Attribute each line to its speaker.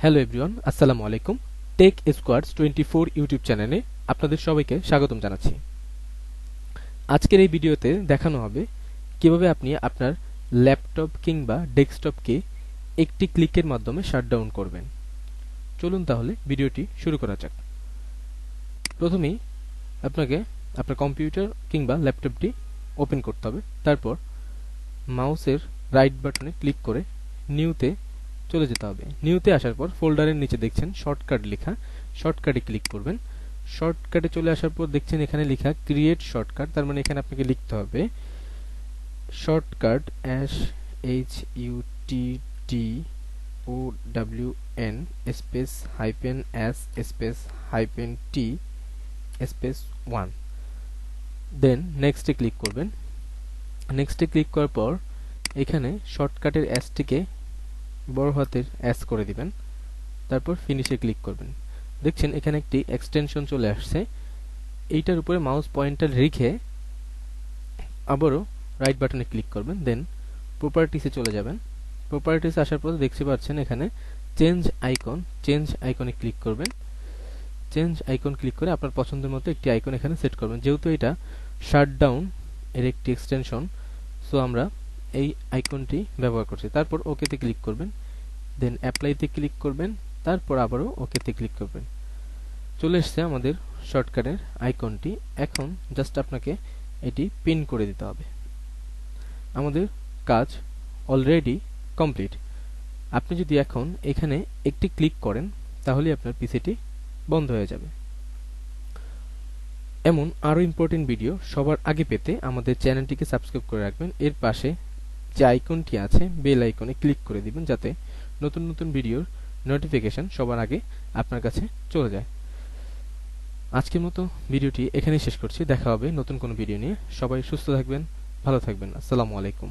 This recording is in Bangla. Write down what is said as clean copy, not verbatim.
Speaker 1: হ্যালো এভরিওয়ান, আসসালামু আলাইকুম। টেক স্কোয়াডস 24 ইউটিউব চ্যানেলে আপনাদের সবাইকে স্বাগতম জানাচ্ছি। আজকের এই ভিডিওতে দেখানো হবে কিভাবে আপনি আপনার ল্যাপটপ কিংবা ডেস্কটপকে একটি ক্লিকের মাধ্যমে শাটডাউন করবেন। চলুন তাহলে ভিডিওটি শুরু করা যাক। প্রথমেই আপনাকে আপনার কম্পিউটার কিংবা ল্যাপটপটি ওপেন করতে হবে। তারপর মাউসের রাইট বাটনে ক্লিক করে নিউতে চলে যেতে হবে। নিউতে আসার পর ফোল্ডারের নিচে দেখছেন শর্টকাট লেখা, শর্টকাটে ক্লিক করবেন। শর্টকাটে চলে আসার পর দেখছেন এখানে লেখা ক্রিয়েট শর্টকাট, তার মানে এখানে আপনাকে লিখতে হবে shortcut SHUTDOWN space hyphen S space hyphen T space 1। দেন নেক্সটে ক্লিক করবেন। নেক্সটে ক্লিক করার পর এখানে শর্টকাটের এসটিকে বড় হাতের এস করে দিবেন। তারপর ফিনিশে ক্লিক করবেন। দেখছেন এখানে একটি এক্সটেনশন চলে আসছে। এইটার উপরে মাউস পয়েন্টার রেখে আবারও রাইট বাটনে ক্লিক করবেন। দেন প্রপার্টিসে চলে যাবেন। প্রপার্টিস আসার পর দেখতে পাচ্ছেন এখানে চেঞ্জ আইকনে ক্লিক করবেন। চেঞ্জ আইকন ক্লিক করে আপনার পছন্দের মতো একটি আইকন এখানে সেট করবেন। যেহেতু এটা শাটডাউন এর একটি এক্সটেনশন, সো আমরা এই আইকনটি ব্যবহার করছি। তারপর ওকেতে ক্লিক করবেন। দেন অ্যাপ্লাইতে ক্লিক করবেন। তারপর আবারও ওকেতে ক্লিক করবেন। চলে এসছে আমাদের শর্টকাটের আইকনটি। এখন জাস্ট আপনাকে এটি পিন করে দিতে হবে। আমাদের কাজ অলরেডি কমপ্লিট। আপনি যদি এখন এখানে একটি ক্লিক করেন তাহলে আপনার পিসিটি বন্ধ হয়ে যাবে। এমন আরো ইম্পর্টেন্ট ভিডিও সবার আগে পেতে আমাদের চ্যানেলটিকে সাবস্ক্রাইব করে রাখবেন। এর পাশে যে আইকনটি আছে বেল আইকনে ক্লিক করে দিবেন যাতে নতুন নতুন ভিডিওর নোটিফিকেশন সবার আগে আপনার কাছে চলে যায়। আজকের মতো ভিডিওটি এখানেই শেষ করছি। দেখা হবে নতুন কোনো ভিডিও নিয়ে। সবাই সুস্থ থাকবেন, ভালো থাকবেন। আসসালামু আলাইকুম।